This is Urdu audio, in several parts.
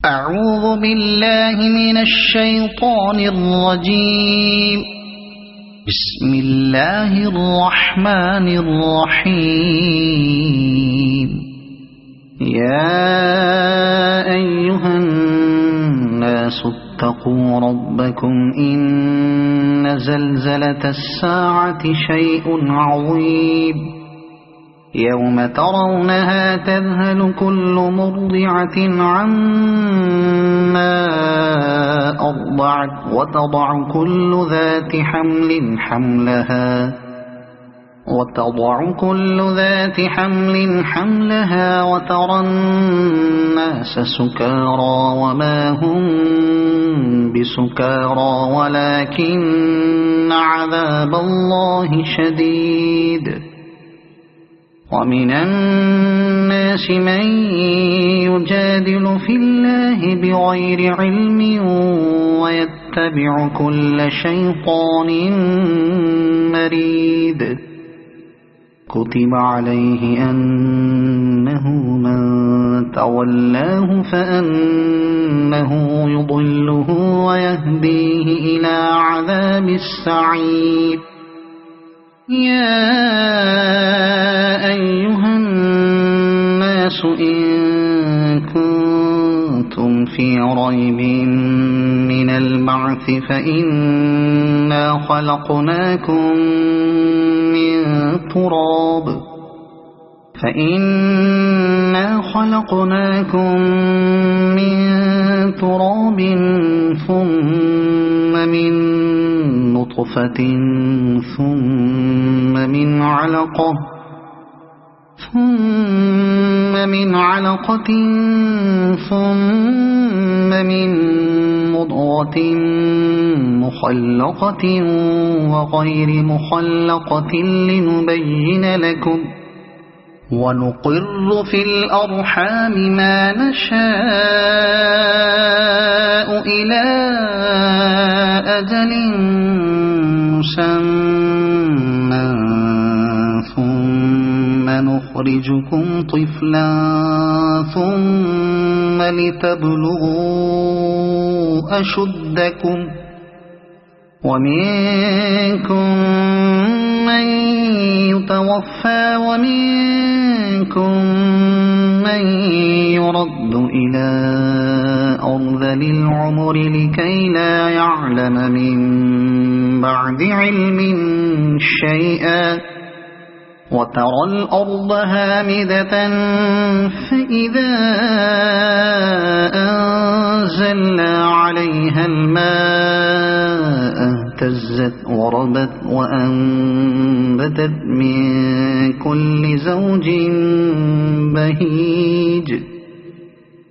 أعوذ بالله من الشيطان الرجيم. بسم الله الرحمن الرحيم. يا أيها الناس اتقوا ربكم إن زلزلة الساعة شيء عظيم. يوم ترونها تذهل كل مرضعة عما أرضعت وتضع كل ذات حمل حملها وترى الناس سكارى وما هم بسكارى ولكن عذاب الله شديد. ومن الناس من يجادل في الله بغير علم ويتبع كل شيطان مريد. كتب عليه أنه من تولاه فأنه يضله ويهديه إلى عذاب السعير. يا أيها الناس إن كنتم في ريب من البعث فإنا خلقناكم من تراب ثم من نطفة ثم من علقة ثم من مضغة مخلقة وغير مخلقة لنبين لكم. ونقر في الأرحام ما نشاء إلى أجل مسمى ثم نخرجكم طفلا ثم لتبلغوا أشدكم. ومنكم من يتوفى ومنكم من يرد إلى أرذل العمر لكي لا يعلم من بعد علم شيئا. وترى الأرض هامدة فإذا أنزلنا عليها الماء اهتزت وربت وأنبتت من كل زوج بهيج.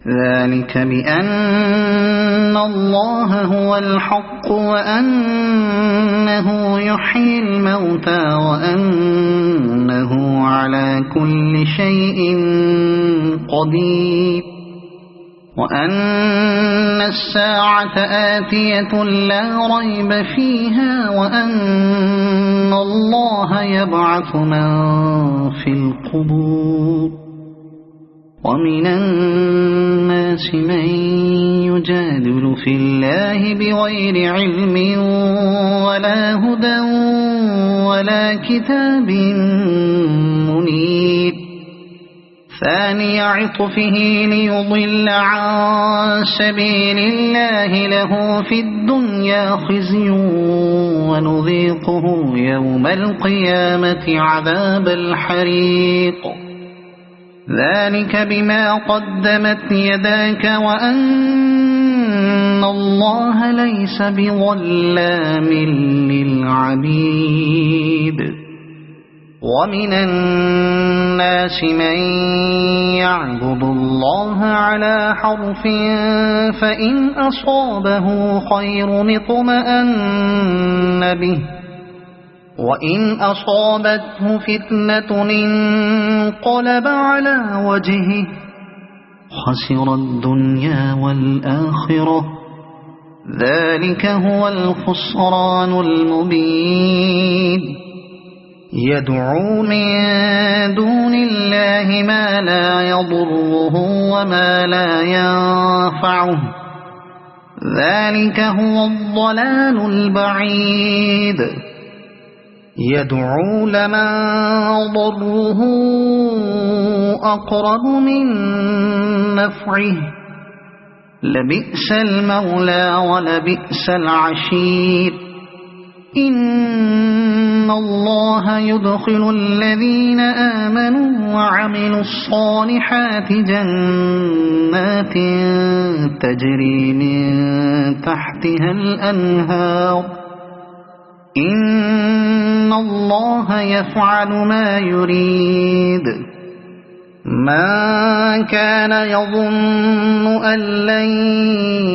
ذلك بأن الله هو الحق وأنه يحيي الموتى وأنه على كل شيء قدير. وأن الساعة آتية لا ريب فيها وأن الله يبعث من في القبور. ومن الناس من يجادل في الله بغير علم ولا هدى ولا كتاب منير. ثاني عطفه ليضل عن سبيل الله له في الدنيا خزي ونذيقه يوم القيامة عذاب الحريق. ذلك بما قدمت يداك وأن الله ليس بظلام للعبيد. ومن الناس من يعبد الله على حرف فإن أصابه خير اطمأن به وإن أصابته فتنة انقلب على وجهه خسر الدنيا والآخرة. ذلك هو الخسران المبين. يدعو من دون الله ما لا يضره وما لا ينفعه ذلك هو الضلال البعيد يدعو لمن ضره أقرب من نفعه لبئس المولى ولبئس العشير إن الله يدخل الذين آمنوا وعملوا الصالحات جنات تجري من تحتها الأنهار إن الله يفعل ما يريد من كان يظن أن لن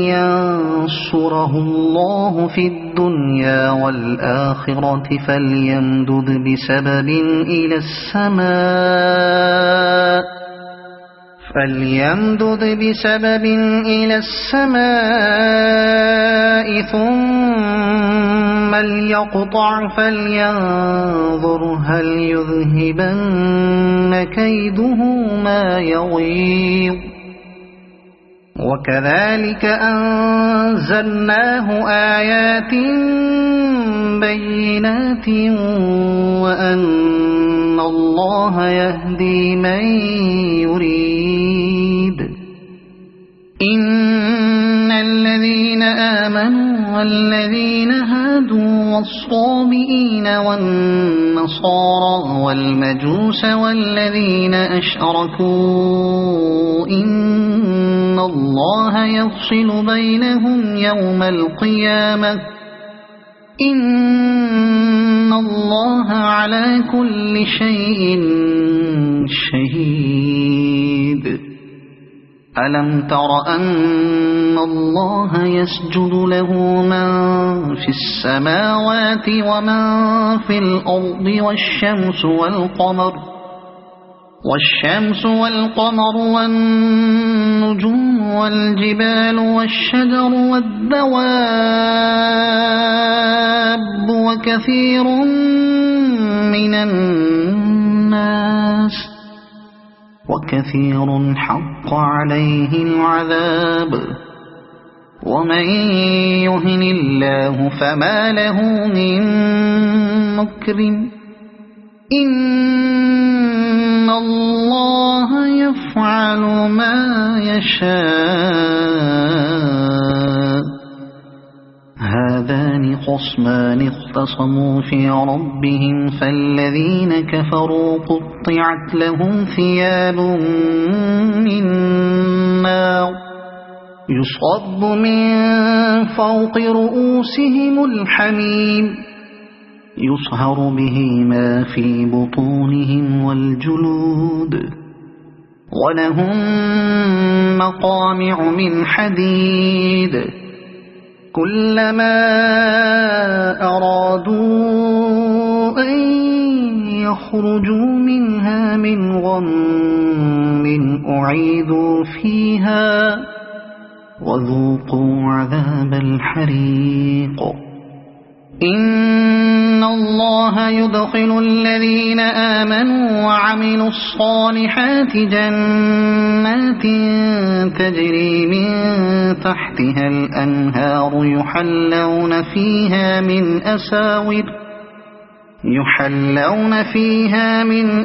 ينصره الله في الدنيا والآخرة فليمدد بسبب إلى السماء ثم ليقطع فلينظر هل يذهبن كيده ما يغيظ وكذلك أنزلناه آيات بينات وأن الله يهدي من يريد إن الذين آمنوا والذين هادوا والصابئين والنصارى والمجوس والذين أشركوا إن الله يفصل بينهم يوم القيامة إن الله على كل شيء شهيد ألم تر أن الله يسجد له من في السماوات ومن في الأرض والشمس والقمر والنجوم والجبال والشجر والدواب وكثير من الناس وكثير حق عليه العذاب ومن يهن الله فما له من مكرم إن الله يفعل ما يشاء هذان خصمان اختصموا في ربهم فالذين كفروا قطعت لهم ثياب من نار يصب من فوق رؤوسهم الحميم يصهر به ما في بطونهم والجلود ولهم مقامع من حديد كلما أرادوا أن يخرجوا منها من غم أعيدوا فيها وذوقوا عذاب الحريق إن الله يدخل الذين آمنوا وعملوا الصالحات جنات تجري من تحتها الأنهار يحلون فيها من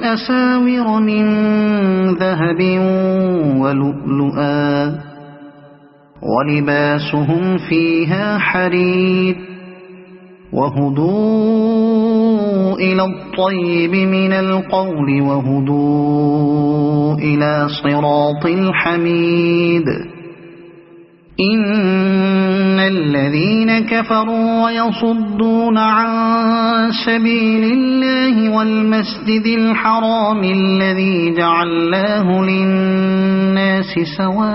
أساور من ذهب ولؤلؤا ولباسهم فيها حرير وهدوا إلى الطيب من القول وهدوا إلى صراط الحميد إن الذين كفروا ويصدون عن سبيل الله والمسجد الحرام الذي جعلناه للناس سواء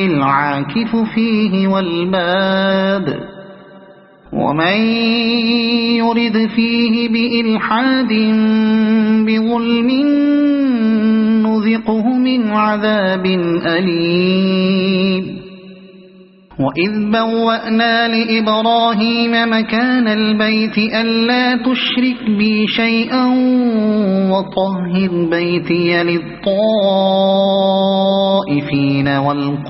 العاكف فيه والباد ومن يرد فيه بإلحاد بظلم نذقه من عذاب أليم وإذ بوأنا لإبراهيم مكان البيت ألا تشرك بي شيئا وطهر بيتي للطائفين والقائمين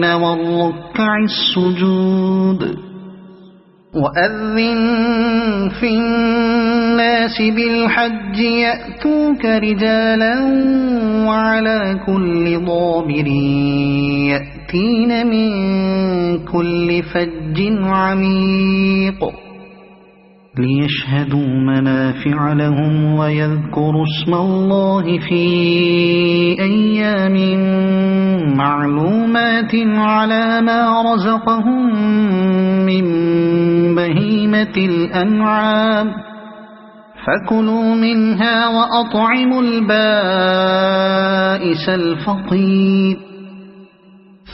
والركع السجود وأذن في الناس بالحج يأتوك رجالا وعلى كل ضامر يأتين من كل فج عميق ليشهدوا منافع لهم ويذكروا اسم الله في أيام معلومات على ما رزقهم من بهيمة الأنعام فكلوا منها وأطعموا البائس الفقير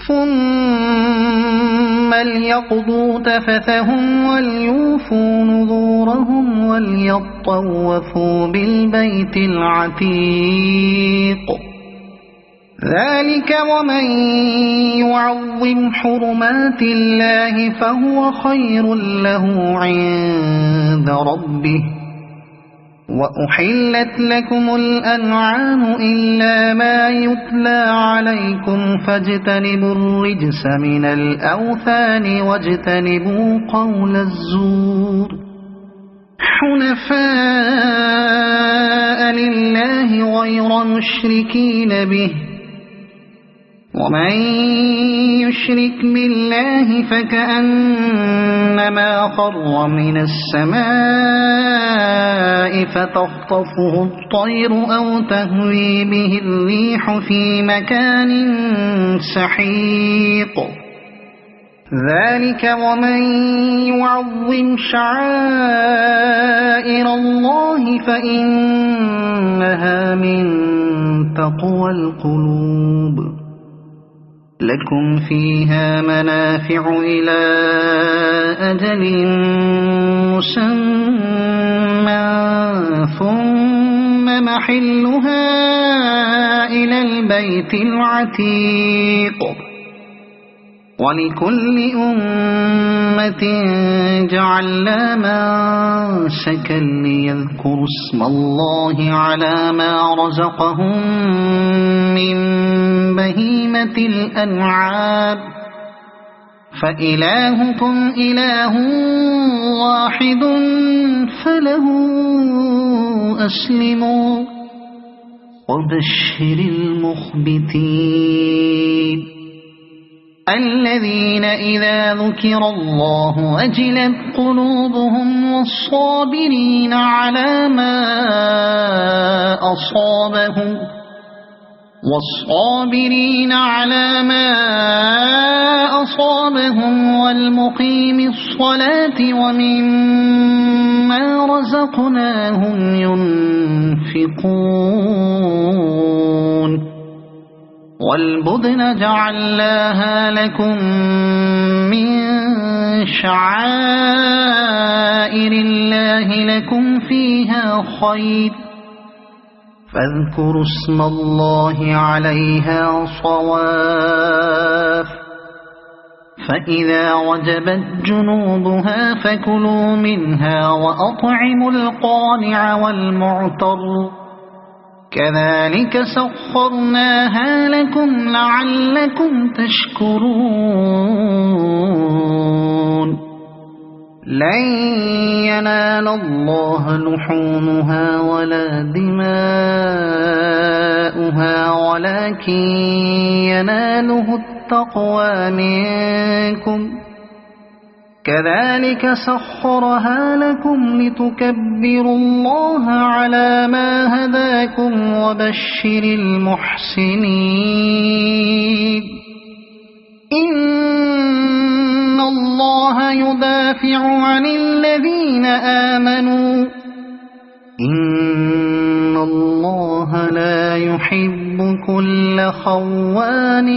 ثم ليقضوا تفثهم وليوفوا نذورهم وليطوفوا بالبيت العتيق ذلك ومن يعظم حرمات الله فهو خير له عند ربه وأحلت لكم الأنعام إلا ما يتلى عليكم فاجتنبوا الرجس من الأوثان واجتنبوا قول الزور حنفاء لله غير مشركين به ومن يشرك بالله فكأنما خر من السماء فتخطفه الطير أو تهوي به الريح في مكان سحيق ذلك ومن يعظم شعائر الله فإنها من تقوى القلوب لكم فيها منافع إلى أجل مسمى ثم محلها إلى البيت العتيق ولكل أمة جعلنا منسكا ليذكروا اسم الله على ما رزقهم من بهيمة الأنعام فإلهكم إله واحد فله أسلموا وبشر المخبتين الذين إذا ذكر الله وجلت قلوبهم والصابرين على ما أصابهم والمقيم الصلاة ومما رزقناهم ينفقون والبدن جعلناها لكم من شعائر الله لكم فيها خير فاذكروا اسم الله عليها صواف فإذا وجبت جنوبها فكلوا منها وأطعموا القانع والمعتر كذلك سخرناها لكم لعلكم تشكرون لن ينال الله لحومها ولا دماؤها ولكن يناله التقوى منكم كذلك سخرها لكم لتكبروا الله على ما هداكم وبشر المحسنين إن الله يدافع عن الذين آمنوا إن الله لا يحب كل خوان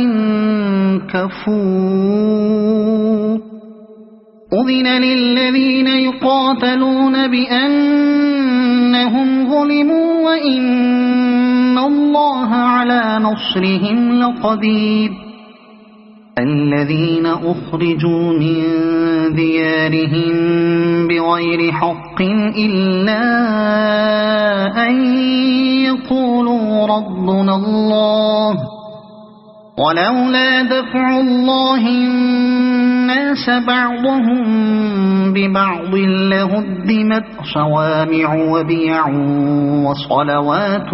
كفور أذن للذين يقاتلون بأنهم ظلموا وإن الله على نصرهم لقدير الذين أخرجوا من ديارهم بغير حق إلا أن يقولوا ربنا الله ولولا دفع الله الناس بعضهم ببعض لهدمت صوامع وبيع وصلوات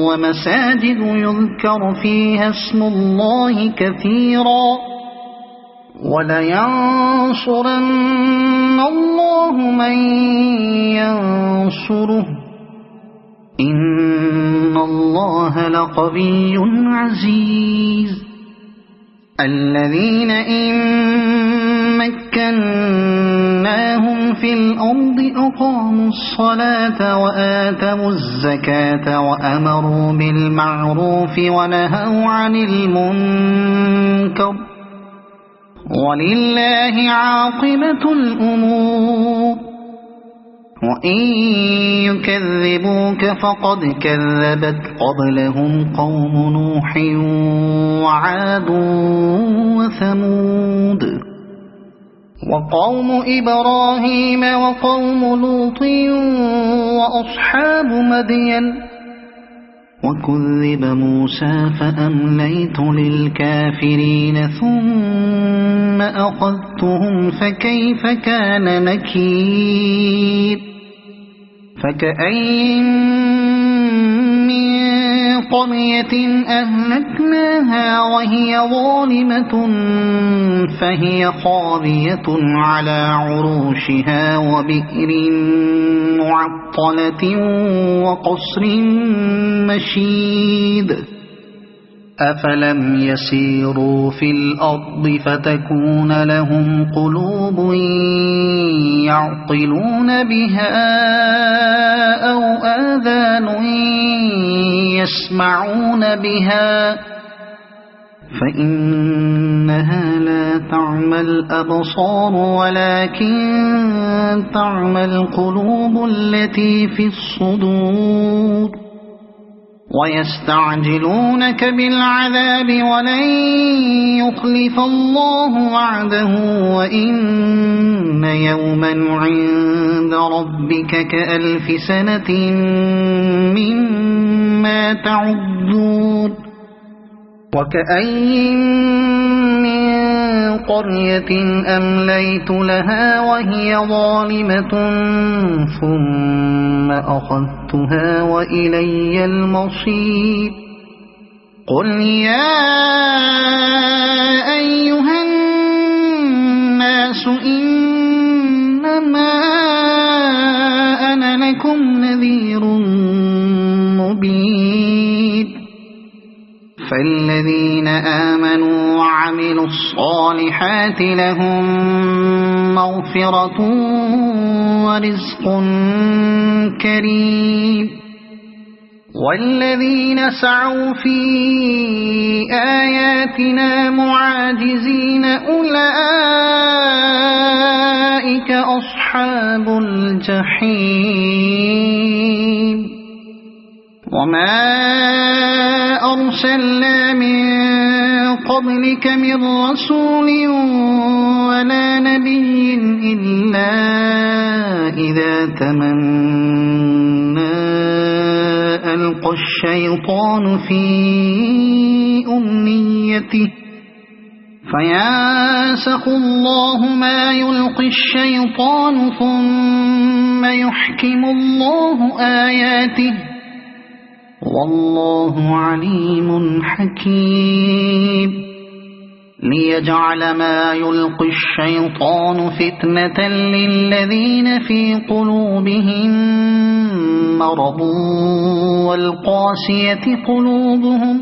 ومساجد يذكر فيها اسم الله كثيرا ولينصرن الله من ينصره إن الله لقوي عزيز الذين إن مكناهم في الأرض أقاموا الصلاة وآتوا الزكاة وأمروا بالمعروف ونهوا عن المنكر ولله عاقبة الأمور وإن يكذبوك فقد كذبت قبلهم قوم نوح وعاد وثمود وقوم إبراهيم وقوم لوط وأصحاب مدين وكذب موسى فأمليت للكافرين ثم أخذتهم فكيف كان نكير فكأين من قرية أهلكناها وهي ظالمة فهي خاوية على عروشها وبئر معطلة وقصر مشيد أفلم يسيروا في الأرض فتكون لهم قلوب يعقلون بها أو آذان يسمعون بها فإنها لا تعمى الأبصار ولكن تعمى القلوب التي في الصدور ويستعجلونك بالعذاب ولن يخلف الله وعده وإن يوما عند ربك كألف سنة مما تعدون وكأين من قرية أمليت لها وهي ظالمة ثم أخذتها وإلي المصير قل يا أيها الناس إنما أنا لكم نذير مبين فالذين آمنوا وعملوا الصالحات لهم مغفرة ورزق كريم والذين سعوا في آياتنا معاجزين أولئك أصحاب الجحيم وما أرسلنا من قبلك من رسول ولا نبي إلا إذا تمنى ألقى الشيطان في أمنيته فينسخ الله ما يلقي الشيطان ثم يحكم الله آياته والله عليم حكيم ليجعل ما يلقي الشيطان فتنة للذين في قلوبهم مرض والقاسية قلوبهم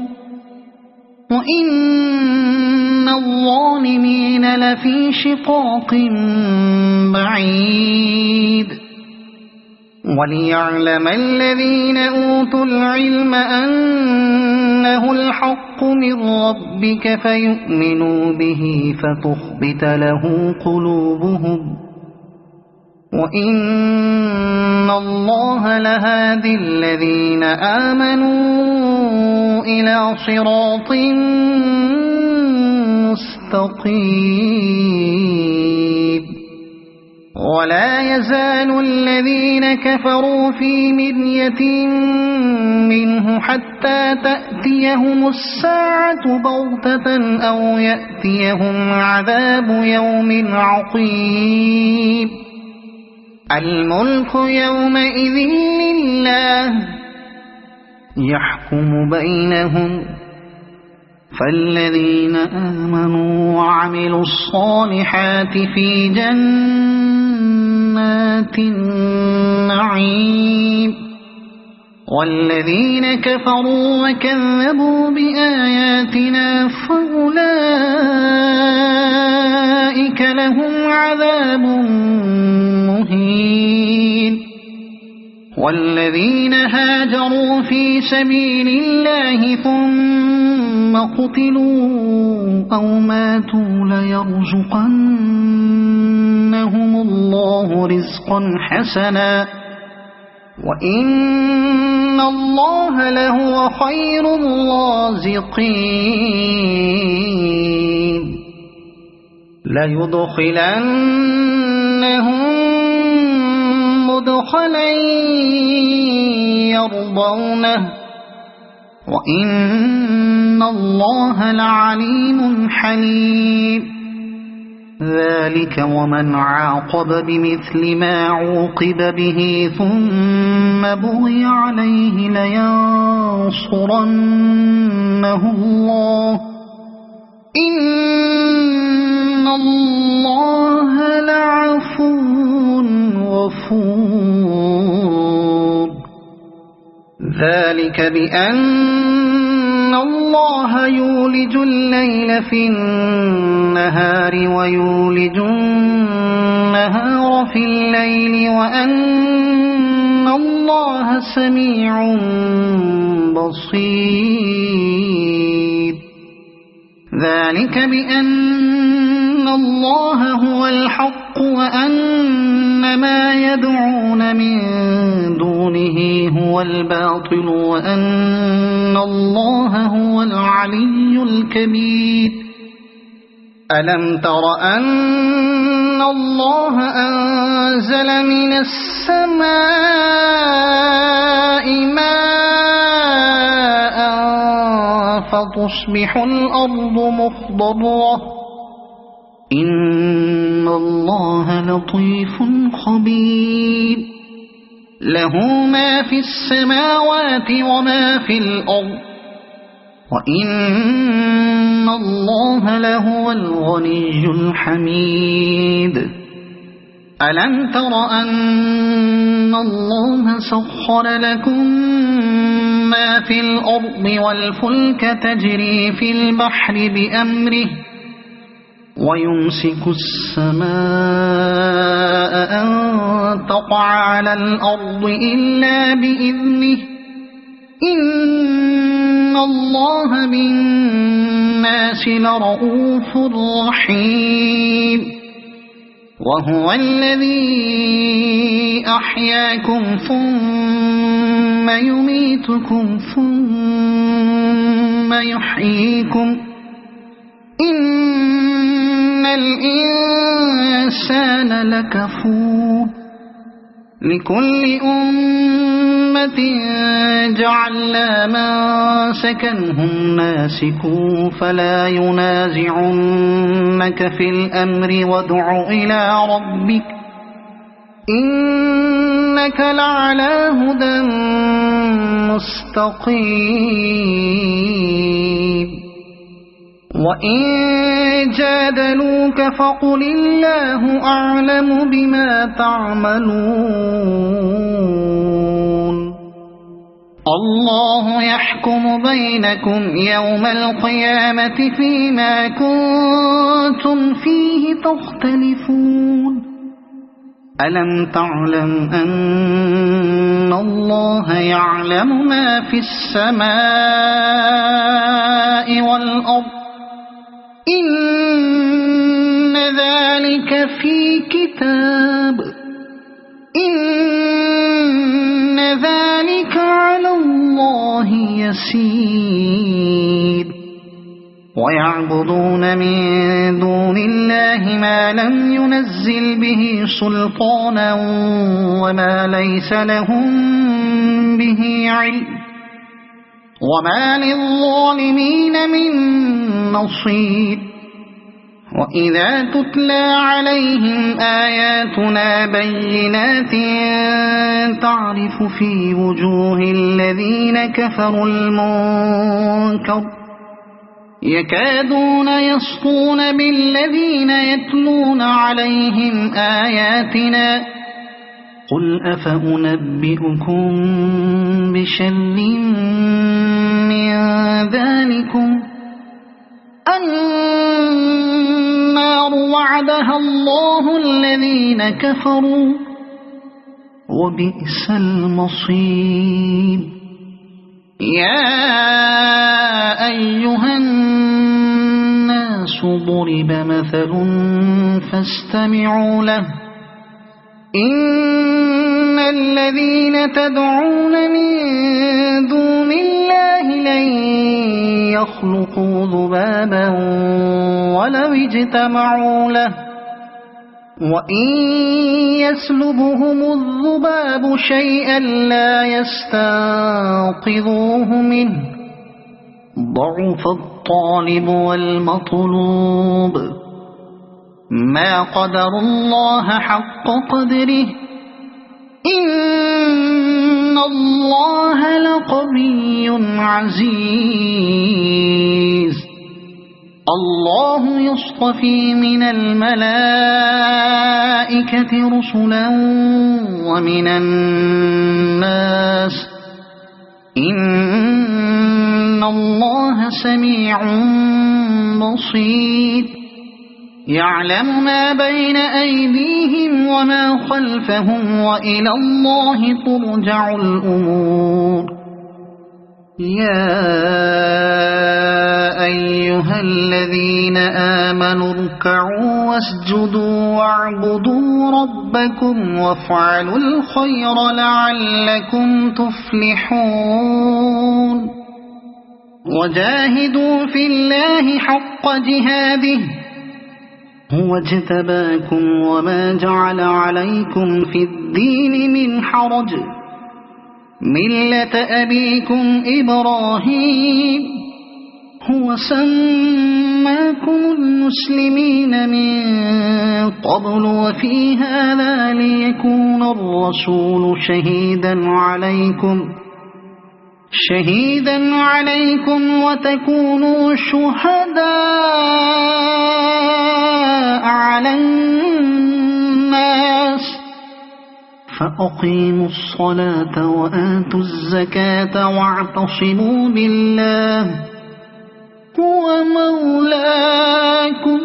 وإن الظالمين لفي شقاق بعيد وليعلم الذين أوتوا العلم أنه الحق من ربك فيؤمنوا به فتخبت له قلوبهم وإن الله لهادي الذين آمنوا إلى صراط مستقيم ولا يزال الذين كفروا في مرية منه حتى تأتيهم الساعة بغتة أو يأتيهم عذاب يوم عقيم الملك يومئذ لله يحكم بينهم فالذين آمنوا وعملوا الصالحات في جنات النعيم والذين كفروا وكذبوا بآياتنا فأولئك لهم عذاب مهين والذين هاجروا في سبيل الله ثم قتلوا أو ماتوا ليرزقنهم الله رزقا حسنا وإن الله لهو خير الرازقين ليدخلنهم مدخلا يرضونه وإن الله لعليم حليم ذلك ومن عاقب بمثل ما عوقب به ثم بغي عليه لينصرنه الله إن الله لعفو غفور ذلك بأن الله يولج الليل في النهار ويولج النهار في الليل وأن الله سميع بصير ذلك بأن الله هو الحق وأن ما يدعون من دونه هو الباطل وأن الله هو العلي الكبير ألم تر أن الله أنزل من السماء ماء فتصبح الأرض مخضرة إن الله لطيف خبير له ما في السماوات وما في الأرض وإن الله لهو الغني الحميد ألم تر أن الله سخر لكم ما في الأرض والفلك تجري في البحر بأمره ويمسك السماء أن تقع على الأرض إلا بإذنه إن الله بالناس لرؤوف رحيم وهو الذي أحياكم ثم يميتكم ثم يحييكم إن الإنسان لكفور لكل أمة جعلنا منسكنهم ناسكوا فلا ينازعنك في الأمر وادع إلى ربك إنك لعلى هدى مستقيم وإن جادلوك فقل الله أعلم بما تعملون الله يحكم بينكم يوم القيامة فيما كنتم فيه تختلفون ألم تعلم أن الله يعلم ما في السماء والأرض إن ذلك في كتاب إن ذلك على الله يسير ويعبدون من دون الله ما لم ينزل به سلطانا وما ليس لهم به علم وما للظالمين من نصير وإذا تتلى عليهم آياتنا بينات تعرف في وجوه الذين كفروا المنكر يكادون يسطون بالذين يتلون عليهم آياتنا قل أفأنبئكم بشر من ذلكم النار وعدها الله الذين كفروا وبئس المصير يا أيها الناس ضرب مثل فاستمعوا له إن الذين تدعون من دون الله لن يخلقوا ذبابا ولو اجتمعوا له وإن يسلبهم الذباب شيئا لا يستنقذوه منه ضعف الطالب والمطلوب ما قدر الله حق قدره إن الله لقوي عزيز الله يصطفي من الملائكة رسلا ومن الناس إن الله سميع بصير يعلم ما بين أيديهم وما خلفهم وإلى الله ترجع الأمور يا أيها الذين آمنوا اركعوا واسجدوا واعبدوا ربكم وافعلوا الخير لعلكم تفلحون وجاهدوا في الله حق جهاده هو اجتباكم وما جعل عليكم في الدين من حرج ملة أبيكم إبراهيم هو سماكم المسلمين من قبل وفي هذا ليكون الرسول شهيدا عليكم وتكونوا شهداء على الناس فأقيموا الصلاة وآتوا الزكاة واعتصموا بالله هو مولاكم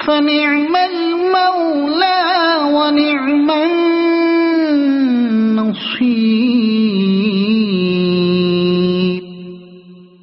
فنعم المولى ونعم النصير